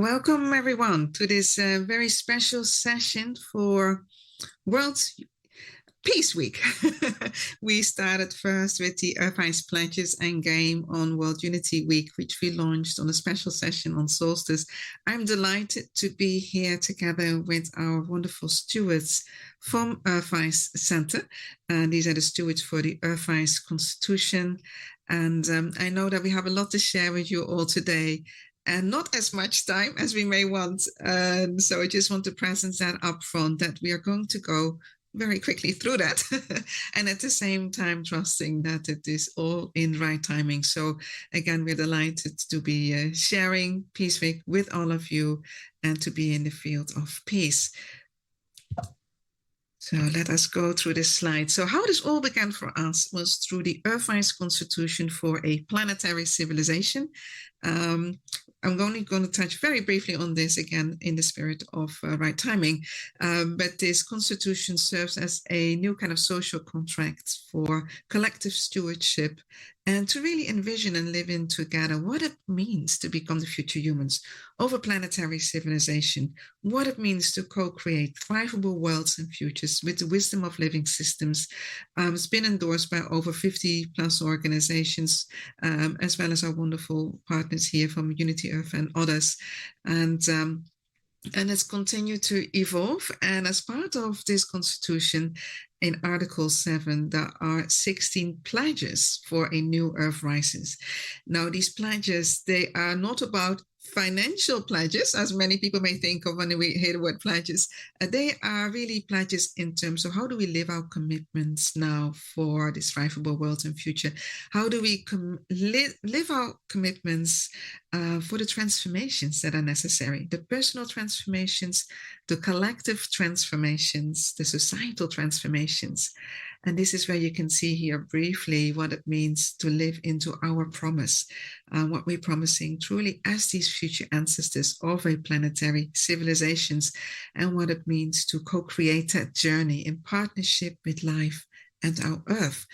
Welcome, everyone, to this very special session for World Peace Week. We started first with the EARTHwise Pledges and Game on World Unity Week, which we launched on a special session on Solstice. I'm delighted to be here together with our wonderful stewards from EARTHwise Center. These are the stewards for the EARTHwise Constitution. And I know that we have a lot to share with you all today, and not as much time as we may want. So I just want to present that up front, that we are going to go very quickly through that and at the same time trusting that it is all in right timing. So again, we're delighted to be sharing Peace Week with all of you and to be in the field of peace. So let us go through this slide. So how this all began for us was through the EARTHwise Constitution for a Planetary Civilization. I'm only going to touch very briefly on this again in the spirit of right timing, but this constitution serves as a new kind of social contract for collective stewardship and to really envision and live in together what it means to become the future humans of a planetary civilization, what it means to co-create thrivable worlds and futures with the wisdom of living systems. It's been endorsed by over 50 plus organizations, as well as our wonderful partners here from Unity Earth and others. And it's continued to evolve. And as part of this constitution, in Article 7, there are 16 pledges for a new EARTHwise. Now, these pledges, they are not about financial pledges, as many people may think of when we hear the word pledges. They are really pledges in terms of how do we live our commitments now for this thrivable world and future? How do we live our commitments for the transformations that are necessary, the personal transformations, the collective transformations, the societal transformations. And this is where you can see here briefly what it means to live into our promise, what we're promising truly as these future ancestors of a planetary civilizations, and what it means to co-create that journey in partnership with life and our Earth.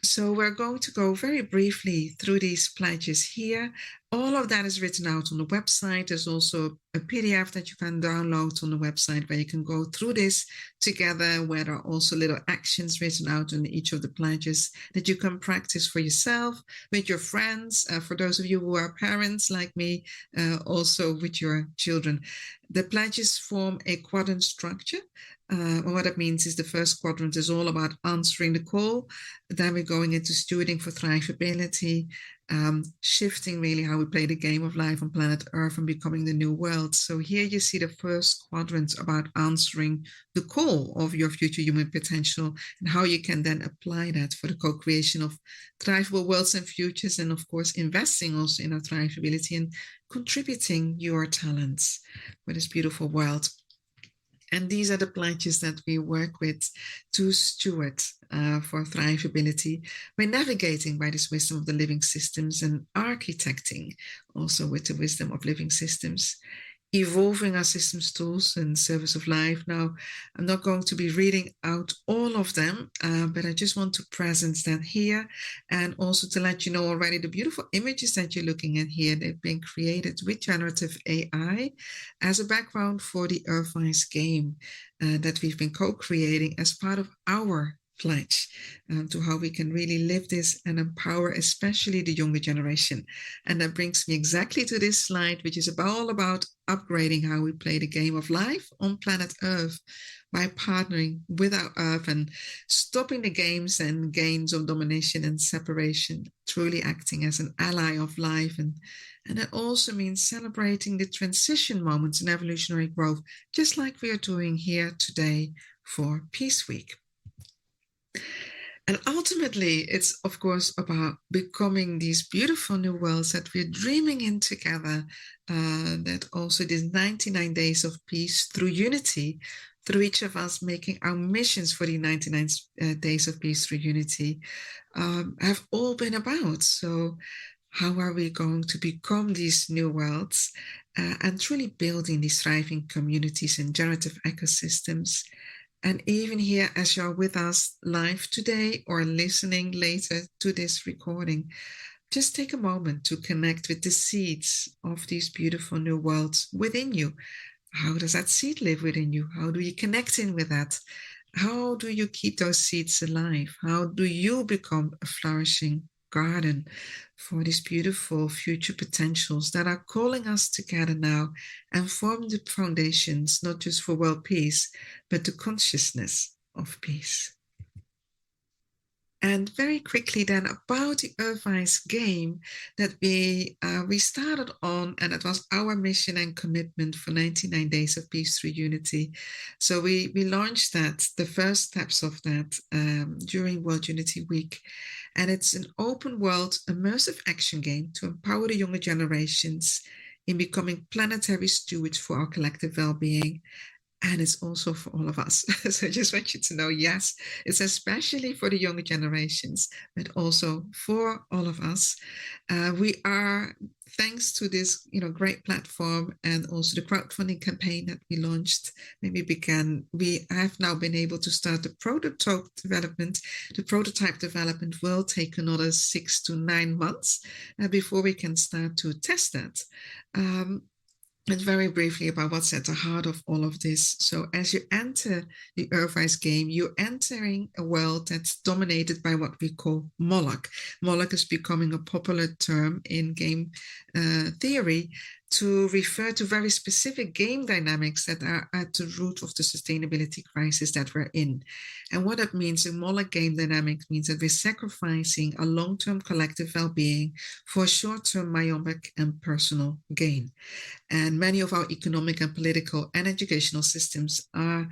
So we're going to go very briefly through these pledges here. All of that is written out on the website. There's also a PDF that you can download on the website where you can go through this together, where there are also little actions written out on each of the pledges that you can practice for yourself, with your friends, for those of you who are parents like me, also with your children. The pledges form a quadrant structure. What it means is the first quadrant is all about answering the call. Then we're going into stewarding for thrivability, shifting really how we play the game of life on planet Earth and becoming the new world. So here you see the first quadrant about answering the call of your future human potential and how you can then apply that for the co-creation of thrivable worlds and futures, and of course investing also in our thrivability and contributing your talents for this beautiful world. And these are the pledges that we work with to steward for thrivability. We're navigating by this wisdom of the living systems and architecting also with the wisdom of living systems, evolving our systems, tools, and service of life. Now, I'm not going to be reading out all of them, but I just want to present that here and also to let you know already the beautiful images that you're looking at here. They've been created with generative AI as a background for the EARTHwise game that we've been co-creating as part of our pledge to how we can really live this and empower especially the younger generation. And that brings me exactly to this slide, which is all about upgrading how we play the game of life on planet Earth by partnering with our Earth and stopping the games and gains of domination and separation, truly acting as an ally of life. And that also means celebrating the transition moments in evolutionary growth, just like we are doing here today for Peace Week. And ultimately, it's, of course, about becoming these beautiful new worlds that we're dreaming in together, that also these 99 days of peace through unity, through each of us making our missions for the 99 days of peace through unity, have all been about. So how are we going to become these new worlds and truly building these thriving communities and generative ecosystems? And even here, as you're with us live today or listening later to this recording, just take a moment to connect with the seeds of these beautiful new worlds within you. How does that seed live within you? How do you connect in with that? How do you keep those seeds alive? How do you become a flourishing garden for these beautiful future potentials that are calling us together now and form the foundations, not just for world peace, but the consciousness of peace? And very quickly then about the EARTHwise game that we started on, and it was our mission and commitment for 99 Days of Peace Through Unity. So we launched that, the first steps of that during World Unity Week. And it's an open world immersive action game to empower the younger generations in becoming planetary stewards for our collective well-being. And it's also for all of us. So I just want you to know, yes, it's especially for the younger generations, but also for all of us. We are, thanks to this, great platform and also the crowdfunding campaign that we launched when we began, we have now been able to start the prototype development. The prototype development will take another 6 to 9 months before we can start to test that. And very briefly about what's at the heart of all of this. So as you enter the EARTHwise game, you're entering a world that's dominated by what we call Moloch. Moloch is becoming a popular term in game theory to refer to very specific game dynamics that are at the root of the sustainability crisis that we're in. And what that means in Moloch game dynamics means that we're sacrificing a long-term collective well-being for short-term myopic and personal gain. And many of our economic and political and educational systems are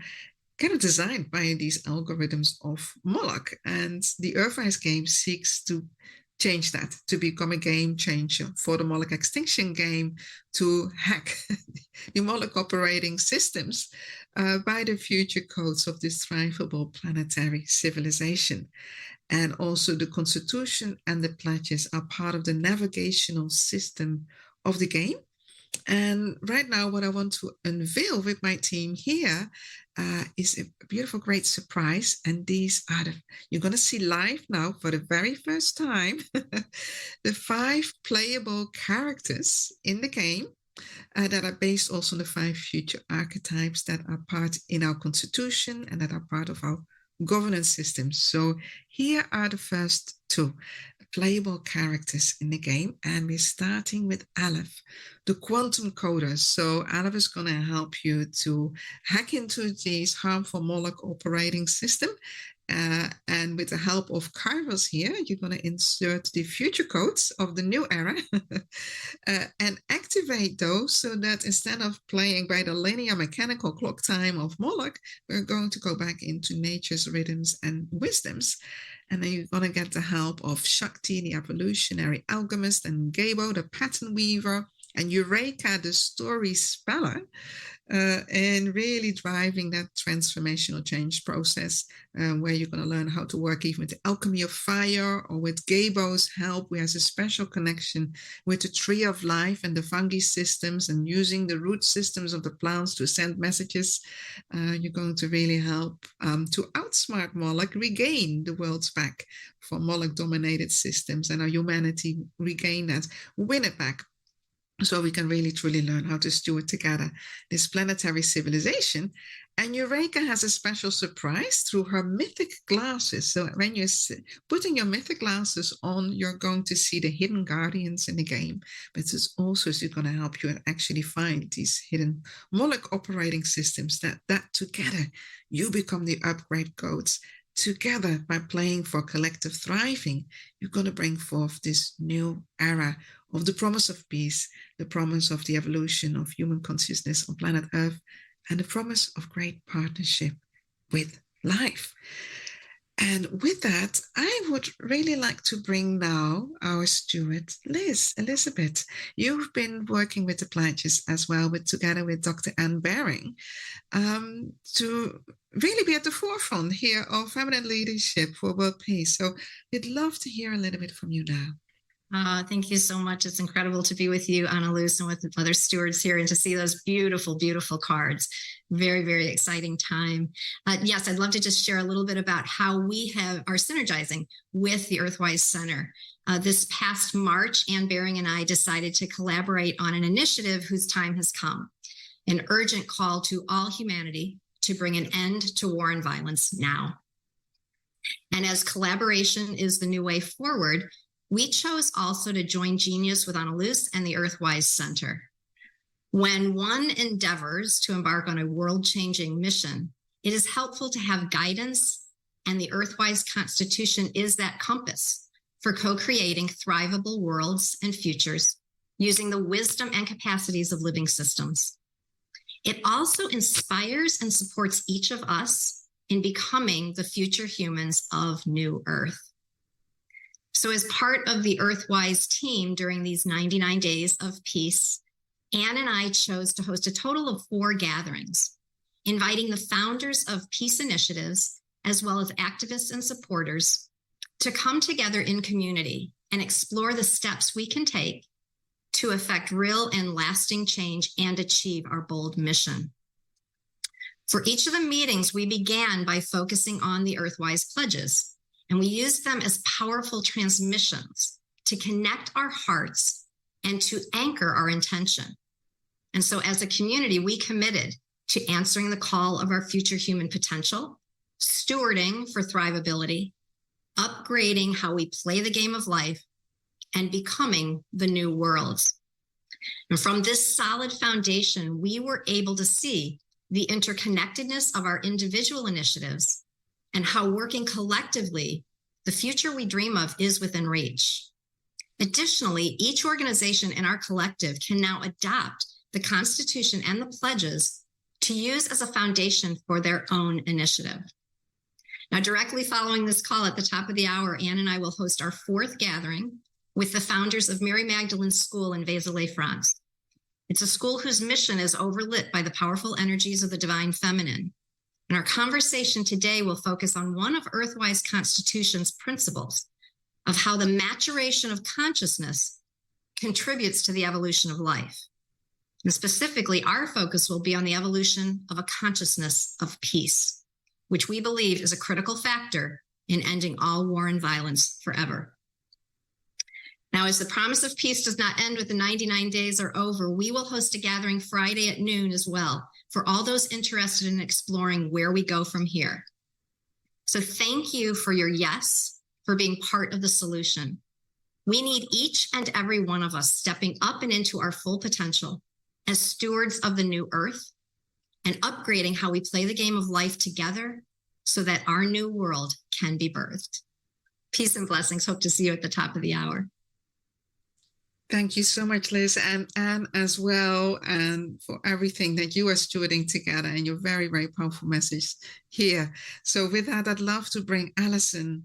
kind of designed by these algorithms of Moloch. And the EARTHwise game seeks to change that, to become a game changer for the Moloch extinction game, to hack the Moloch operating systems by the future codes of this thrivable planetary civilization. And also the Constitution and the pledges are part of the navigational system of the game. And right now, what I want to unveil with my team here is a beautiful, great surprise. And these are you're going to see live now for the very first time, the 5 playable characters in the game that are based also on the 5 future archetypes that are part in our Constitution and that are part of our governance systems. So here are the first 2 playable characters in the game, and we're starting with Aleph, the quantum coder. So Aleph is going to help you to hack into these harmful Moloch operating system. And with the help of Kairos here, you're going to insert the future codes of the new era and activate those so that instead of playing by the linear mechanical clock time of Moloch, we're going to go back into nature's rhythms and wisdoms. And then you're going to get the help of Shakti, the evolutionary alchemist, and Gabo, the pattern weaver, and Eureka, the story speller, and really driving that transformational change process where you're going to learn how to work even with the alchemy of fire, or with Gabo's help, who has a special connection with the tree of life and the fungi systems, and using the root systems of the plants to send messages. You're going to really help to outsmart Moloch, regain the world's back from Moloch-dominated systems, and our humanity regain that, win it back. So we can really truly learn how to steward together this planetary civilization. And Eureka has a special surprise through her mythic glasses. So when you're putting your mythic glasses on, you're going to see the hidden guardians in the game. But it's also going to help you actually find these hidden Moloch operating systems that together you become the upgrade codes. Together, by playing for collective thriving, you're going to bring forth this new era of the promise of peace, the promise of the evolution of human consciousness on planet Earth, and the promise of great partnership with life. And with that, I would really like to bring now our steward, Elisabeth. You've been working with the pledges as well, together with Dr. Anne Baring, to really be at the forefront here of feminine leadership for world peace. So we'd love to hear a little bit from you now. Thank you so much. It's incredible to be with you, Anneloes, and with the other stewards here, and to see those beautiful, beautiful cards. Very, very exciting time. Yes, I'd love to just share a little bit about how we are synergizing with the EARTHwise Center. This past March, Anne Baring and I decided to collaborate on an initiative whose time has come, an urgent call to all humanity to bring an end to war and violence now. And as collaboration is the new way forward, we chose also to join genius with Anneloes and the EARTHwise Center. When one endeavors to embark on a world-changing mission, it is helpful to have guidance, and the EARTHwise Constitution is that compass for co-creating thrivable worlds and futures using the wisdom and capacities of living systems. It also inspires and supports each of us in becoming the future humans of New Earth. So as part of the EARTHwise team during these 99 days of peace, Anne and I chose to host a total of 4 gatherings, inviting the founders of peace initiatives, as well as activists and supporters, to come together in community and explore the steps we can take to effect real and lasting change and achieve our bold mission. For each of the meetings, we began by focusing on the EARTHwise Pledges, and we used them as powerful transmissions to connect our hearts and to anchor our intention. And so as a community, we committed to answering the call of our future human potential, stewarding for thrivability, upgrading how we play the game of life, and becoming the new worlds. And from this solid foundation, we were able to see the interconnectedness of our individual initiatives and how working collectively, the future we dream of is within reach. Additionally, each organization in our collective can now adopt the Constitution and the pledges to use as a foundation for their own initiative. Now, directly following this call at the top of the hour, Anne and I will host our 4th gathering with the founders of Mary Magdalene School in Vézelay, France. It's a school whose mission is overlit by the powerful energies of the divine feminine. And our conversation today will focus on one of EARTHwise Constitution's principles of how the maturation of consciousness contributes to the evolution of life. And specifically, our focus will be on the evolution of a consciousness of peace, which we believe is a critical factor in ending all war and violence forever. Now, as the promise of peace does not end with the 99 days are over, we will host a gathering Friday at noon as well for all those interested in exploring where we go from here. So thank you for your yes, for being part of the solution. We need each and every one of us stepping up and into our full potential as stewards of the new earth and upgrading how we play the game of life together so that our new world can be birthed. Peace and blessings. Hope to see you at the top of the hour. Thank you so much, Liz, and Anne as well, and for everything that you are stewarding together and your very, very powerful message here. So with that, I'd love to bring Alison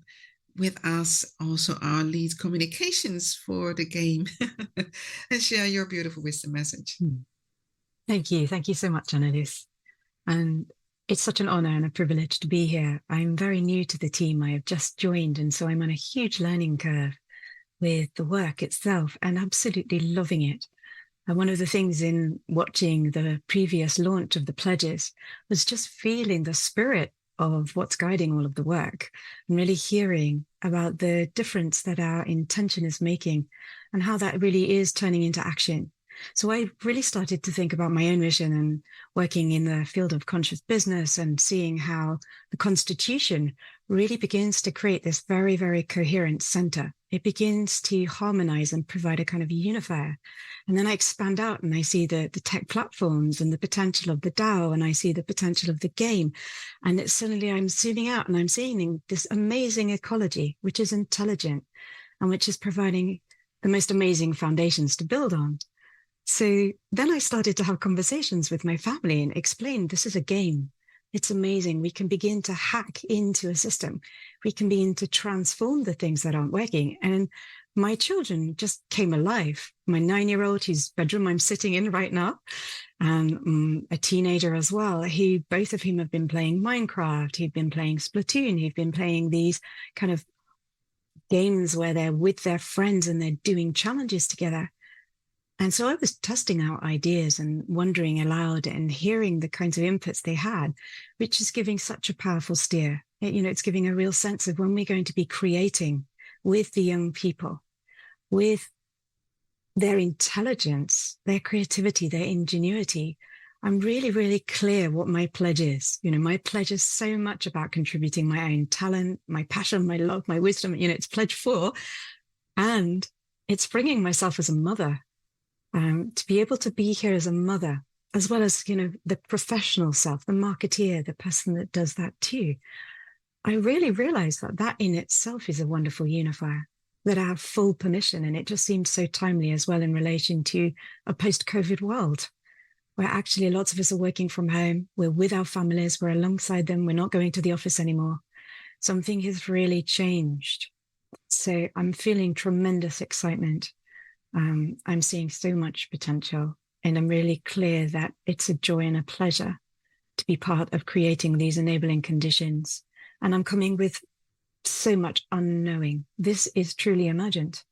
with us, also our lead communications for the game, and share your beautiful wisdom message. Thank you. Thank you so much, Anneloes. And it's such an honor and a privilege to be here. I'm very new to the team. I have just joined, and so I'm on a huge learning curve with the work itself and absolutely loving it. And one of the things in watching the previous launch of the pledges was just feeling the spirit of what's guiding all of the work and really hearing about the difference that our intention is making and how that really is turning into action. So I really started to think about my own mission and working in the field of conscious business and seeing how the Constitution really begins to create this very, very coherent center. It begins to harmonize and provide a kind of unifier. And then I expand out and I see the tech platforms and the potential of the DAO, and I see the potential of the game. And it's suddenly I'm zooming out and I'm seeing this amazing ecology, which is intelligent and which is providing the most amazing foundations to build on. So then I started to have conversations with my family and explain this is a game. It's amazing. We can begin to hack into a system. We can begin to transform the things that aren't working. And my children just came alive. My 9-year-old, whose bedroom I'm sitting in right now, and a teenager as well, both of whom have been playing Minecraft. He'd been playing Splatoon. He'd been playing these kind of games where they're with their friends and they're doing challenges together. And so I was testing out ideas and wondering aloud and hearing the kinds of inputs they had, which is giving such a powerful steer. It's giving a real sense of when we're going to be creating with the young people, with their intelligence, their creativity, their ingenuity. I'm really, really clear what my pledge is. My pledge is so much about contributing my own talent, my passion, my love, my wisdom. It's pledge 4. And it's bringing myself as a mother, to be able to be here as a mother, as well as, the professional self, the marketeer, the person that does that too. I really realized that in itself is a wonderful unifier, that I have full permission. And it just seems so timely as well in relation to a post-COVID world, where actually lots of us are working from home. We're with our families. We're alongside them. We're not going to the office anymore. Something has really changed. So I'm feeling tremendous excitement. I'm seeing so much potential, and I'm really clear that it's a joy and a pleasure to be part of creating these enabling conditions. And I'm coming with so much unknowing. This is truly emergent.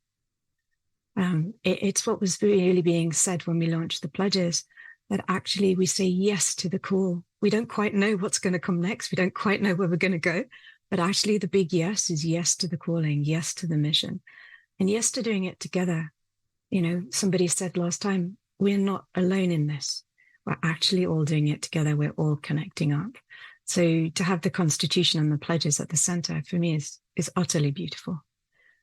It's what was really being said when we launched the pledges, that actually we say yes to the call. We don't quite know what's going to come next. We don't quite know where we're going to go. But actually the big yes is yes to the calling, yes to the mission, and yes to doing it together. Somebody said last time, we're not alone in this. We're actually all doing it together. We're all connecting up. So to have the Constitution and the pledges at the center for me is utterly beautiful.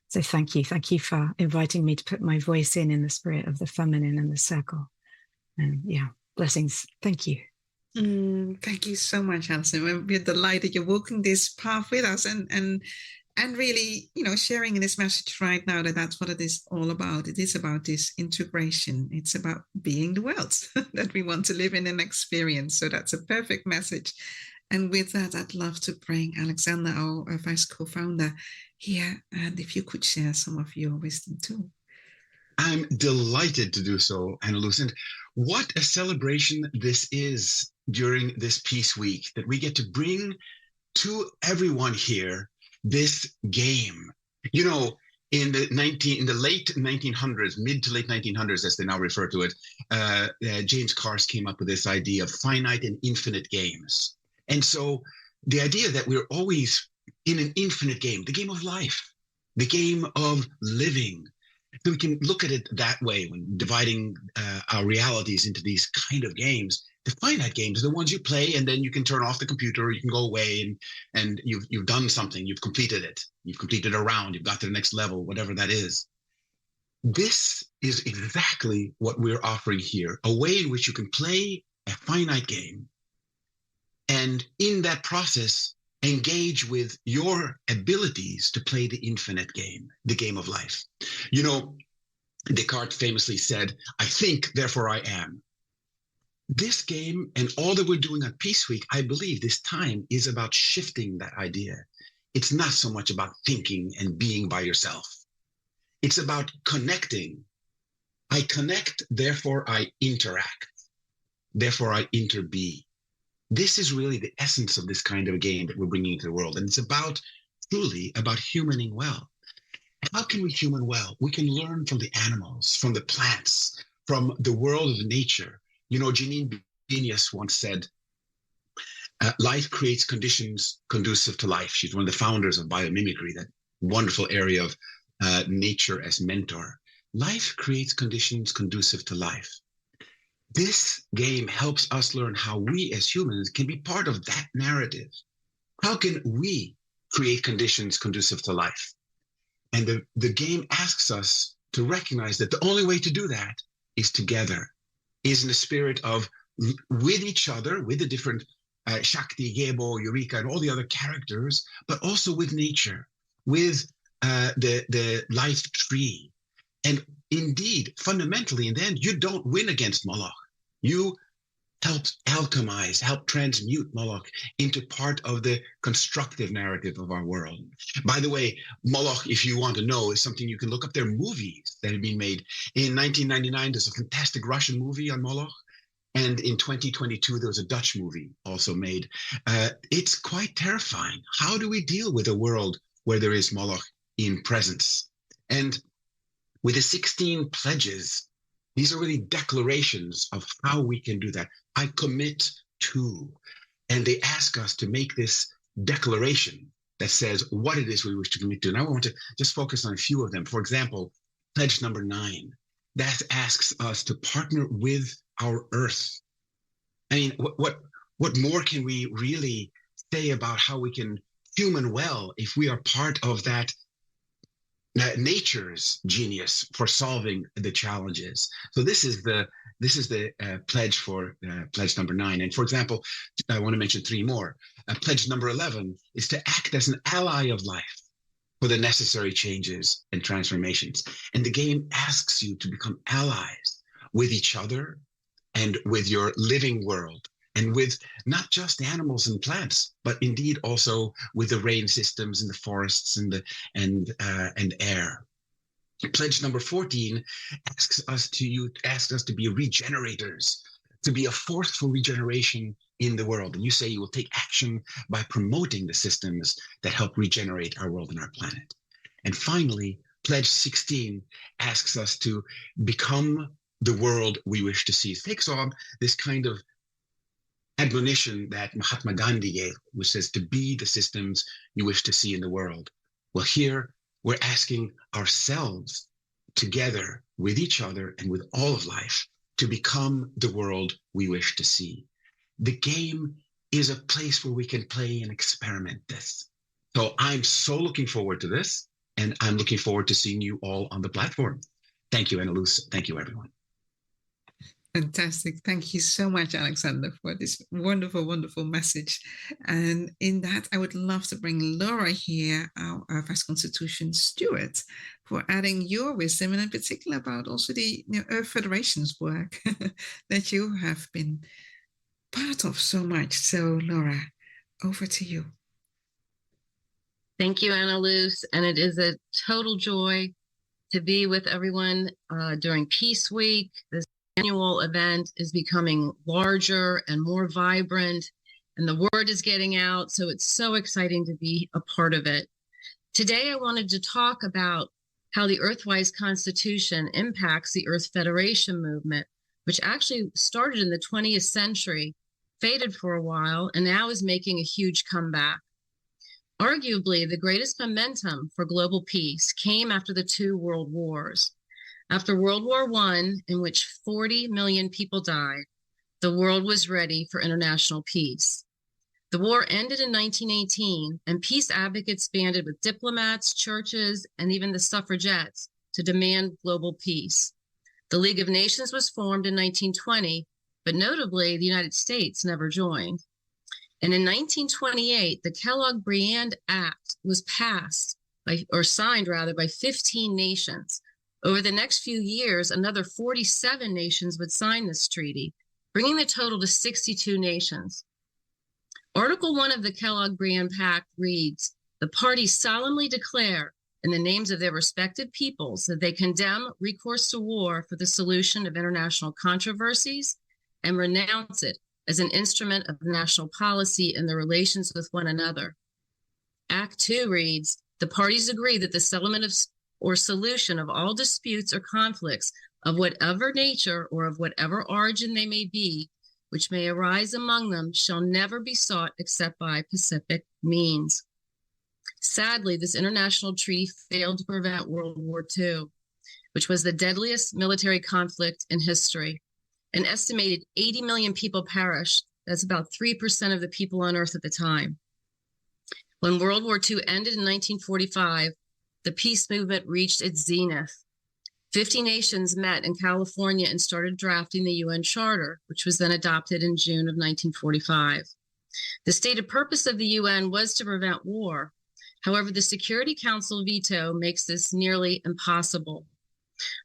So thank you. Thank you for inviting me to put my voice in the spirit of the feminine and the circle. And blessings. Thank you. Thank you so much, Alison. We're delighted you're walking this path with us and really, sharing in this message right now that's what it is all about. It is about this integration. It's about being the world that we want to live in and experience. So that's a perfect message. And with that, I'd love to bring Alexander, our vice co-founder, here. And if you could share some of your wisdom too. I'm delighted to do so, Anneloes. And what a celebration this is during this Peace Week, that we get to bring to everyone here this game. In the late 1900s, mid to late 1900s, as they now refer to it, James Cars came up with this idea of finite and infinite games. And so the idea that we're always in an infinite game, the game of life, the game of living. So we can look at it that way when dividing our realities into these kind of games. The finite games are the ones you play, and then you can turn off the computer, you can go away, and you've done something, you've completed it. You've completed a round, you've got to the next level, whatever that is. This is exactly what we're offering here, a way in which you can play a finite game, and in that process, engage with your abilities to play the infinite game, the game of life. Descartes famously said, "I think, therefore I am." This game and all that we're doing on Peace Week, I believe this time is about shifting that idea. It's not so much about thinking and being by yourself. It's about connecting. I connect, therefore I interact. Therefore I interbe. This is really the essence of this kind of a game that we're bringing into the world. And it's truly about humaning well. How can we human well? We can learn from the animals, from the plants, from the world of nature. Janine Benyus once said, life creates conditions conducive to life. She's one of the founders of biomimicry, that wonderful area of nature as mentor. Life creates conditions conducive to life. This game helps us learn how we as humans can be part of that narrative. How can we create conditions conducive to life? And the game asks us to recognize that the only way to do that is together, is in the spirit of with each other, with the different Shakti, Gebo, Eureka, and all the other characters, but also with nature, with the life tree. And indeed, fundamentally, in the end, you don't win against Moloch. You help alchemize, help transmute Moloch into part of the constructive narrative of our world. By the way, Moloch, if you want to know, is something you can look up. There are movies that have been made. In 1999, there's a fantastic Russian movie on Moloch. And in 2022, there was a Dutch movie also made. It's quite terrifying. How do we deal with a world where there is Moloch in presence. And with the 16 pledges, these are really declarations of how we can do that. I commit to, and they ask us to make this declaration that says what it is we wish to commit to. And I want to just focus on a few of them. For example, pledge number 9, that asks us to partner with our Earth. I mean, what more can we really say about how we can human well if we are part of that nature's genius for solving the challenges? So this is the pledge for pledge number 9. And for example, I want to mention 3 more. Pledge number 11 is to act as an ally of life for the necessary changes and transformations. And the game asks you to become allies with each other and with your living world, and with not just animals and plants, but indeed also with the rain systems and the forests and air. Pledge number 14 asks us to be regenerators, to be a force for regeneration in the world. And you say you will take action by promoting the systems that help regenerate our world and our planet. And finally, pledge 16 asks us to become the world we wish to see. It takes on this kind of admonition that Mahatma Gandhi gave, which says to be the systems you wish to see in the world. Well, here we're asking ourselves together with each other and with all of life to become the world we wish to see. The game is a place where we can play and experiment this. So I'm so looking forward to this, and I'm looking forward to seeing you all on the platform. Thank you, Anneloes. Thank you, everyone. Fantastic. Thank you so much, Alexander, for this wonderful, wonderful message. And in that, I would love to bring Laura here, our EARTHwise Constitution steward, for adding your wisdom, and in particular about also the Earth Federation's work that you have been part of so much. So, Laura, over to you. Thank you, Anneloes. And it is a total joy to be with everyone during Peace Week. This annual event is becoming larger and more vibrant, and the word is getting out. So it's so exciting to be a part of it. Today, I wanted to talk about how the EARTHwise Constitution impacts the Earth Federation movement, which actually started in the 20th century, faded for a while, and now is making a huge comeback. Arguably, the greatest momentum for global peace came after the 2 world wars. After World War I, in which 40 million people died, the world was ready for international peace. The war ended in 1918, and peace advocates banded with diplomats, churches, and even the suffragettes to demand global peace. The League of Nations was formed in 1920, but notably, the United States never joined. And in 1928, the Kellogg-Briand Act was signed by 15 nations. Over the next few years, another 47 nations would sign this treaty, bringing the total to 62 nations. Article 1 of the Kellogg-Briand Pact reads, "The parties solemnly declare, in the names of their respective peoples, that they condemn recourse to war for the solution of international controversies and renounce it as an instrument of national policy in their relations with one another." Act 2 reads, "The parties agree that the settlement of or solution of all disputes or conflicts of whatever nature or of whatever origin they may be, which may arise among them, shall never be sought except by pacific means." Sadly, this international treaty failed to prevent World War II, which was the deadliest military conflict in history. An estimated 80 million people perished. That's about 3% of the people on Earth at the time. When World War II ended in 1945, the peace movement reached its zenith. 50 nations met in California and started drafting the UN Charter, which was then adopted in June of 1945. The stated purpose of the UN was to prevent war. However, the Security Council veto makes this nearly impossible.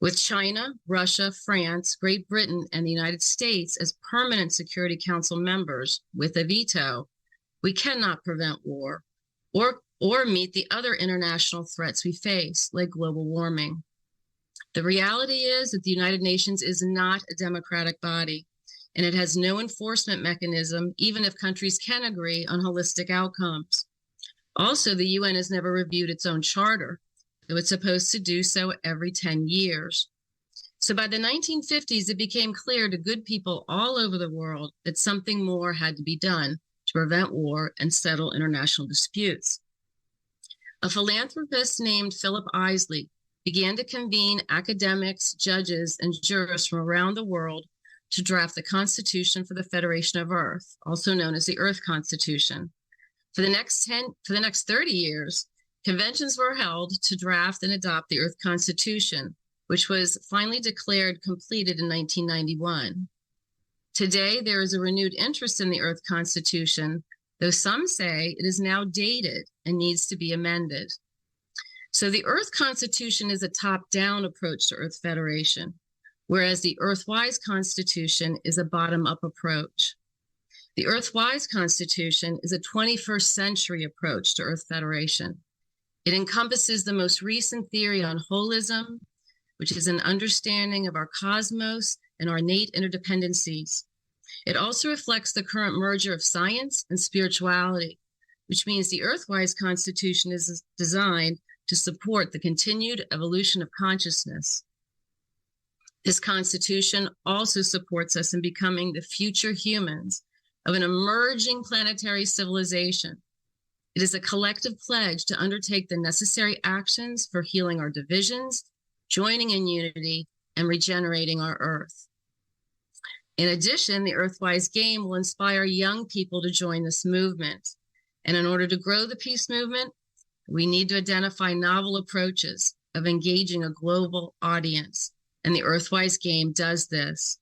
With China, Russia, France, Great Britain, and the United States as permanent Security Council members with a veto, we cannot prevent war or meet the other international threats we face, like global warming. The reality is that the United Nations is not a democratic body, and it has no enforcement mechanism, even if countries can agree on holistic outcomes. Also, the UN has never reviewed its own charter, it was supposed to do so every 10 years. So by the 1950s, it became clear to good people all over the world that something more had to be done to prevent war and settle international disputes. A philanthropist named Philip Isley began to convene academics, judges, and jurists from around the world to draft the Constitution for the Federation of Earth, also known as the Earth Constitution. For the next 30 years, conventions were held to draft and adopt the Earth Constitution, which was finally declared completed in 1991. Today, there is a renewed interest in the Earth Constitution, though some say it is now dated and needs to be amended. So the Earth Constitution is a top-down approach to Earth Federation, whereas the EARTHwise Constitution is a bottom-up approach. The EARTHwise Constitution is a 21st century approach to Earth Federation. It encompasses the most recent theory on holism, which is an understanding of our cosmos and our innate interdependencies. It also reflects the current merger of science and spirituality, which means the EARTHwise Constitution is designed to support the continued evolution of consciousness. This Constitution also supports us in becoming the future humans of an emerging planetary civilization. It is a collective pledge to undertake the necessary actions for healing our divisions, joining in unity, and regenerating our Earth. In addition, the EARTHwise Game will inspire young people to join this movement. And in order to grow the peace movement, we need to identify novel approaches of engaging a global audience. And the EARTHwise Game does this.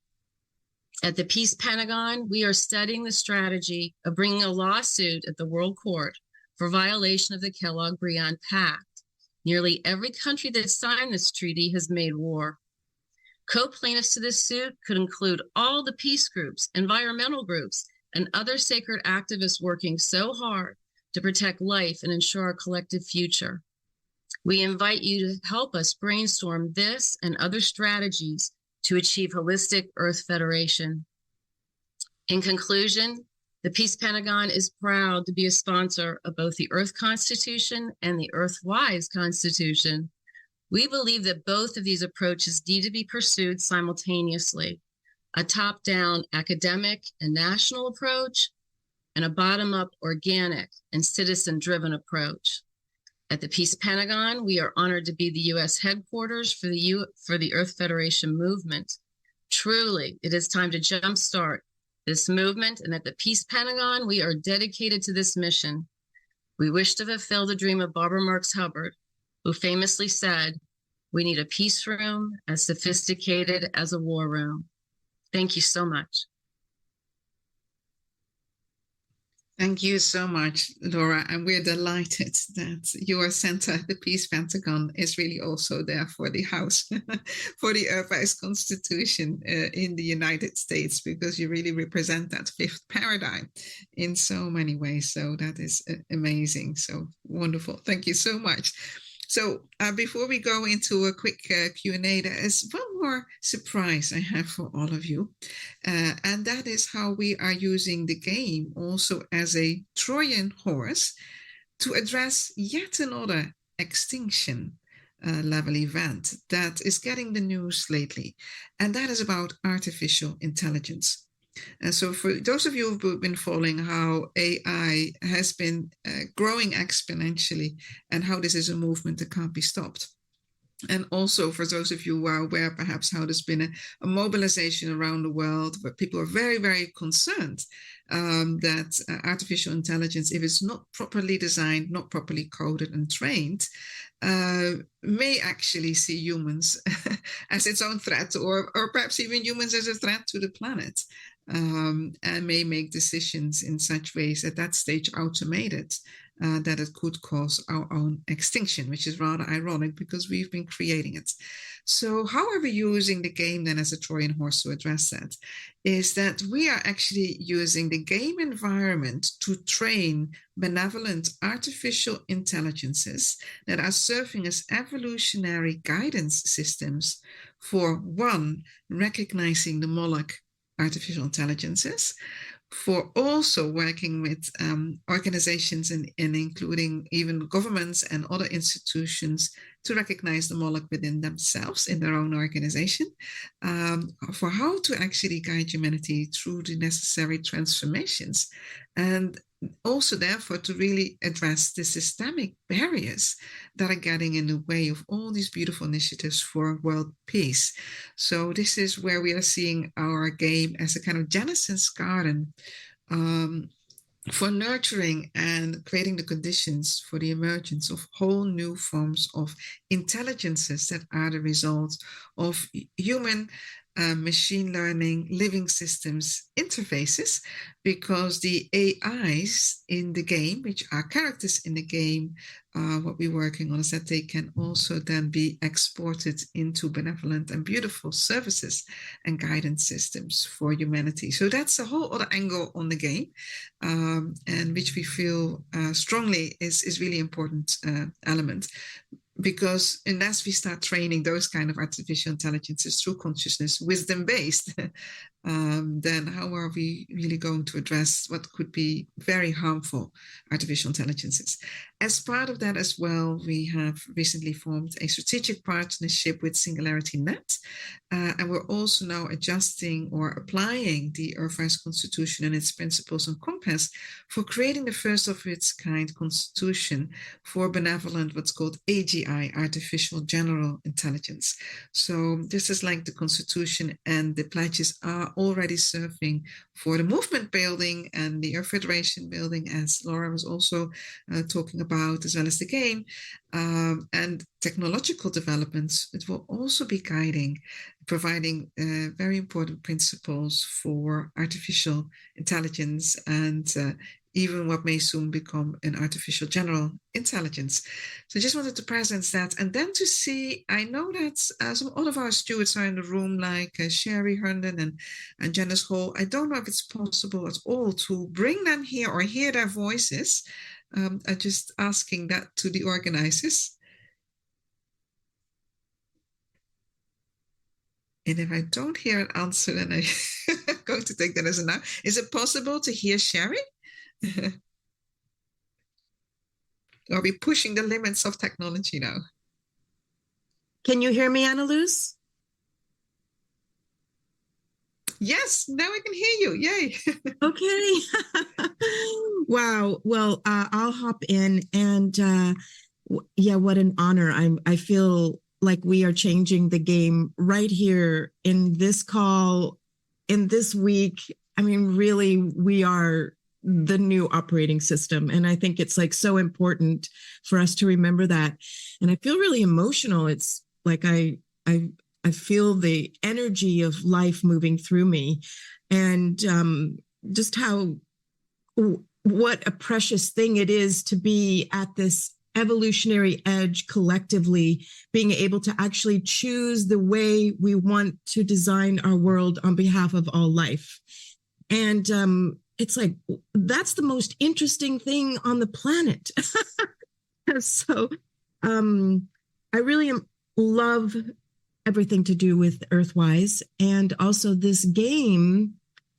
At the Peace Pentagon, we are studying the strategy of bringing a lawsuit at the World Court for violation of the Kellogg-Briand Pact. Nearly every country that signed this treaty has made war. Co-plaintiffs to this suit could include all the peace groups, environmental groups, and other sacred activists working so hard to protect life and ensure our collective future. We invite you to help us brainstorm this and other strategies to achieve holistic Earth Federation. In conclusion, the Peace Pentagon is proud to be a sponsor of both the Earth Constitution and the EARTHwise Constitution. We believe that both of these approaches need to be pursued simultaneously, a top-down academic and national approach, and a bottom-up organic and citizen-driven approach. At the Peace Pentagon, we are honored to be the U.S. headquarters for the Earth Federation movement. Truly, it is time to jumpstart this movement, and at the Peace Pentagon, we are dedicated to this mission. We wish to fulfill the dream of Barbara Marx Hubbard, who famously said, "We need a peace room as sophisticated as a war room." Thank you so much. Thank you so much, Laura. And we're delighted that your center, the Peace Pentagon, is really also there for the House, for the EARTHwise Constitution in the United States, because you really represent that fifth paradigm in so many ways. So that is amazing. So wonderful. Thank you so much. So before we go into a quick Q&A, there is one more surprise I have for all of you. And that is how we are using the game also as a Trojan horse to address yet another extinction level event that is getting the news lately. And that is about artificial intelligence. And so for those of you who've been following how AI has been growing exponentially and how this is a movement that can't be stopped. And also for those of you who are aware perhaps how there's been a mobilization around the world where people are very, very concerned that artificial intelligence, if it's not properly designed, not properly coded and trained, may actually see humans as its own threat, or perhaps even humans as a threat to the planet. And may make decisions in such ways at that stage automated that it could cause our own extinction, which is rather ironic because we've been creating it. So how are we using the game then as a Trojan horse to address that? Is that we are actually using the game environment to train benevolent artificial intelligences that are serving as evolutionary guidance systems for, one, recognizing the Moloch artificial intelligences, for also working with organizations and including even governments and other institutions to recognize the Moloch within themselves in their own organization, for how to actually guide humanity through the necessary transformations, and also therefore to really address the systemic barriers that are getting in the way of all these beautiful initiatives for world peace. So this is where we are seeing our game as a kind of Genesis garden for nurturing and creating the conditions for the emergence of whole new forms of intelligences that are the result of human machine learning living systems interfaces, because the AIs in the game, which are characters in the game, what we're working on is that they can also then be exported into benevolent and beautiful services and guidance systems for humanity. So that's a whole other angle on the game, and which we feel strongly is really important element. Because unless we start training those kind of artificial intelligences through consciousness, wisdom-based, then how are we really going to address what could be very harmful artificial intelligences? As part of that as well, we have recently formed a strategic partnership with Singularity Net, and we're also now adjusting or applying the EARTHwise Constitution and its principles and compass for creating the first of its kind constitution for benevolent, what's called AGI, Artificial General Intelligence. So this is like the Constitution, and the pledges are already serving for the movement building and the Earth Federation building, as Laura was also talking about, as well as the game, and technological developments. It will also be guiding, providing very important principles for artificial intelligence and even what may soon become an artificial general intelligence. So I just wanted to present that, and then to see, I know that some of our stewards are in the room, like Sherry Herndon and Janice Hall. I don't know if it's possible at all to bring them here or hear their voices. I'm just asking that to the organizers. And if I don't hear an answer, then I'm going to take that as a no. Is it possible to hear Sherry? Are we pushing the limits of technology now? Can you hear me, Anneloes? Yes, now I can hear you. Yay. Okay. Wow. Well, I'll hop in, and yeah, what an honor. I feel like we are changing the game right here in this call, in this week. I mean, really, we are the new operating system. And I think it's like so important for us to remember that. And I feel really emotional. It's like I feel the energy of life moving through me, and just what a precious thing it is to be at this evolutionary edge collectively, being able to actually choose the way we want to design our world on behalf of all life. And it's like, that's the most interesting thing on the planet. So I really love everything to do with EARTHwise, and also this game,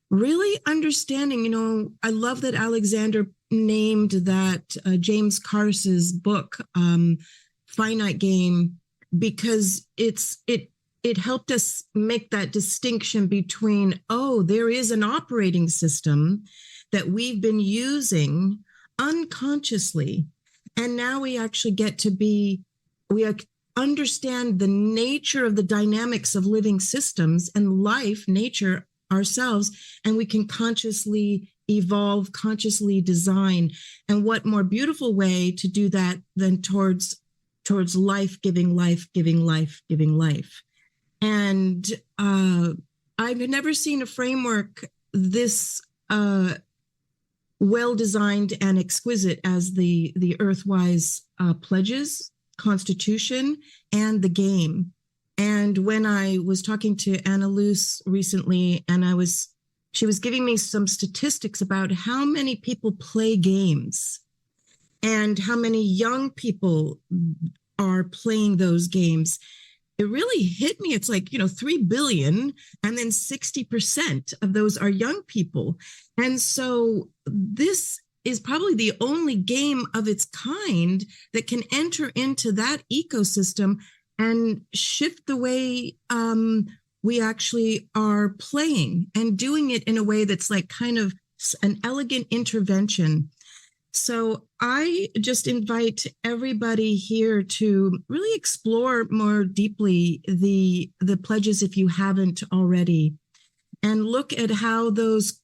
really understanding, I love that Alexander named that James Cars's book, Finite Game, because it helped us make that distinction between, there is an operating system that we've been using unconsciously. And now we actually get to we understand the nature of the dynamics of living systems and life, nature, ourselves, and we can consciously evolve, consciously design. And what more beautiful way to do that than towards life, giving life, giving life, giving life. And I've never seen a framework this well-designed and exquisite as the EARTHwise Pledges, Constitution, and the game. And when I was talking to Anneloes recently, and she was giving me some statistics about how many people play games and how many young people are playing those games. it really hit me. It's like, 3 billion, and then 60% of those are young people. And so this is probably the only game of its kind that can enter into that ecosystem and shift the way we actually are playing, and doing it in a way that's like kind of an elegant intervention. So I just invite everybody here to really explore more deeply the pledges if you haven't already, and look at how those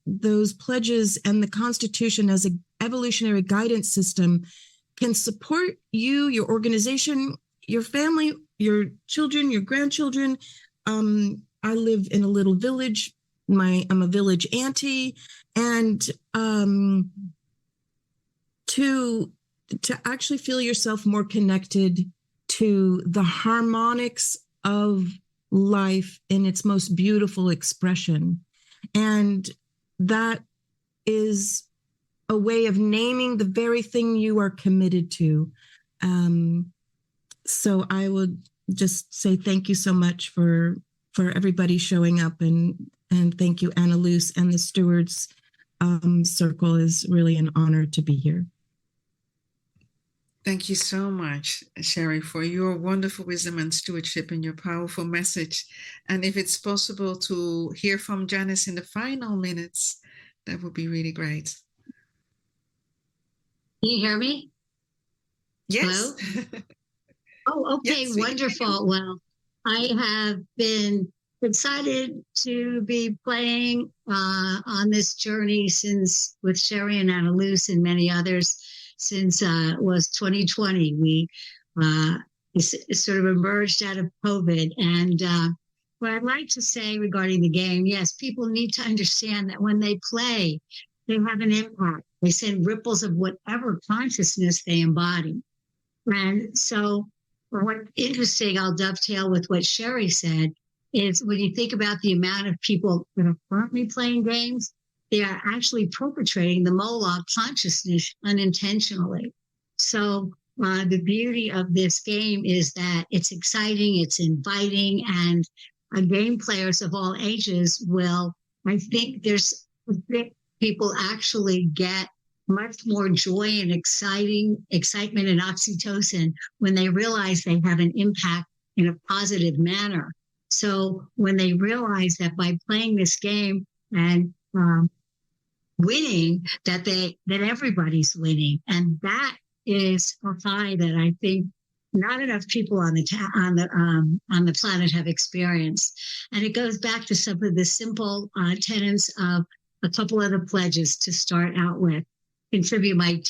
pledges and the Constitution as an evolutionary guidance system can support you, your organization, your family, your children, your grandchildren. I live in a little village. I'm a village auntie, and to actually feel yourself more connected to the harmonics of life in its most beautiful expression. And that is a way of naming the very thing you are committed to. So I would just say thank you so much for everybody showing up, and thank you, Anneloes, and the Stewards circle. Is really an honor to be here. Thank you so much, Sherry, for your wonderful wisdom and stewardship and your powerful message. And if it's possible to hear from Janice in the final minutes, that would be really great. Can you hear me? Yes. Oh, okay, Yes, wonderful. Well, I have been excited to be playing on this journey with Sherry and Anneloes and many others since it was 2020. We sort of emerged out of COVID. And what I'd like to say regarding the game, yes, people need to understand that when they play, they have an impact. They send ripples of whatever consciousness they embody. And so what's interesting, I'll dovetail with what Sherry said, is when you think about the amount of people that are currently playing games, they are actually perpetrating the Moloch consciousness unintentionally. So the beauty of this game is that it's exciting, it's inviting, and game players of all ages will, I think people actually get much more joy and excitement and oxytocin when they realize they have an impact in a positive manner. So when they realize that by playing this game and winning, that everybody's winning, and that is a high that I think not enough people on the planet have experienced. And it goes back to some of the simple tenets of a couple of the pledges to start out with. Contribute my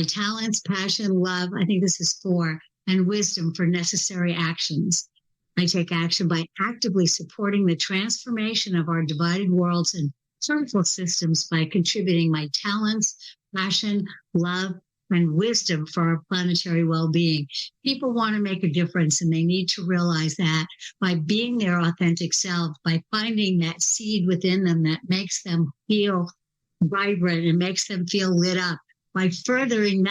talents, passion, love. I think this is 4, and wisdom for necessary actions. I take action by actively supporting the transformation of our divided worlds and social systems by contributing my talents, passion, love, and wisdom for our planetary well-being. People want to make a difference, and they need to realize that by being their authentic self, by finding that seed within them that makes them feel vibrant and makes them feel lit up, by furthering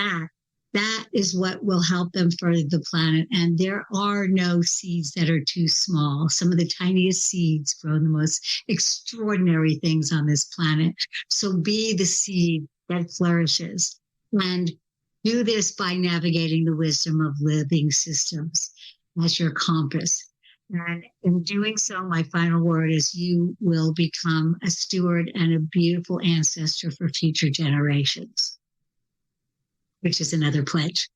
that is what will help them further the planet. And there are no seeds that are too small. Some of the tiniest seeds grow the most extraordinary things on this planet. So be the seed that flourishes, and do this by navigating the wisdom of living systems as your compass. And in doing so, my final word is you will become a steward and a beautiful ancestor for future generations, which is another pledge.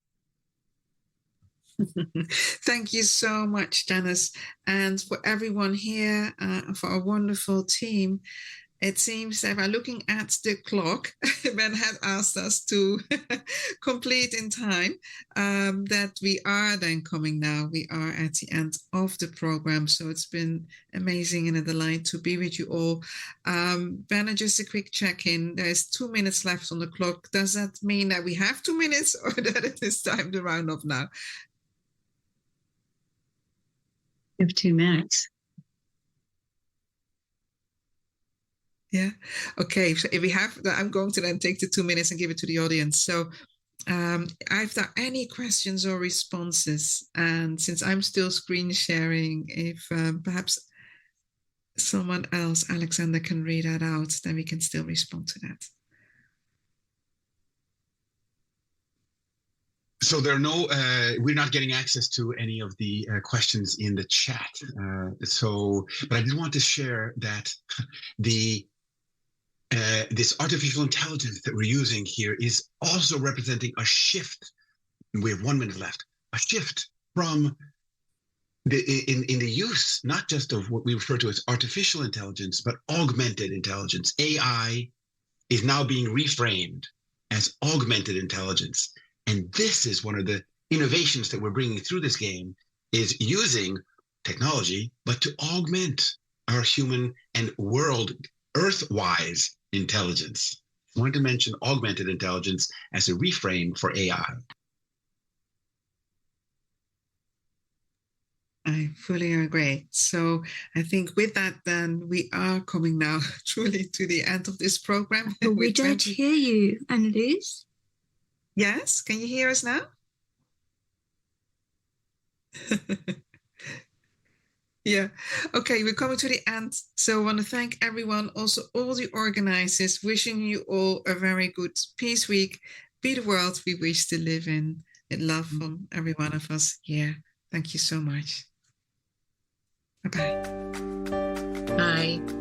Thank you so much, Janice. And for everyone here, for our wonderful team, it seems that by looking at the clock, Ben had asked us to complete in time, that we are then coming now. We are at the end of the program. So it's been amazing and a delight to be with you all. Ben, just a quick check-in. There's 2 minutes left on the clock. Does that mean that we have 2 minutes, or that it is time to round off now? You have 2 minutes. Yeah. Okay. So if we have, I'm going to then take the 2 minutes and give it to the audience. So If there are any questions or responses, and since I'm still screen sharing, if perhaps someone else, Alexander, can read that out, then we can still respond to that. So there are no, we're not getting access to any of the questions in the chat. But I did want to share that this artificial intelligence that we're using here is also representing a shift. We have 1 minute left. A shift from in the use, not just of what we refer to as artificial intelligence, but augmented intelligence. AI is now being reframed as augmented intelligence. And this is one of the innovations that we're bringing through this game, is using technology, but to augment our human and world EARTHwise intelligence. I wanted to mention augmented intelligence as a reframe for AI. I fully agree. So I think with that, then we are coming now truly to the end of this program. But we don't hear you, Anneloes. Yes, can you hear us now? Yeah. Okay, we're coming to the end. So I want to thank everyone, also all the organizers, wishing you all a very good Peace Week. Be the world we wish to live in love from every one of us here. Thank you so much. Bye-bye. Bye.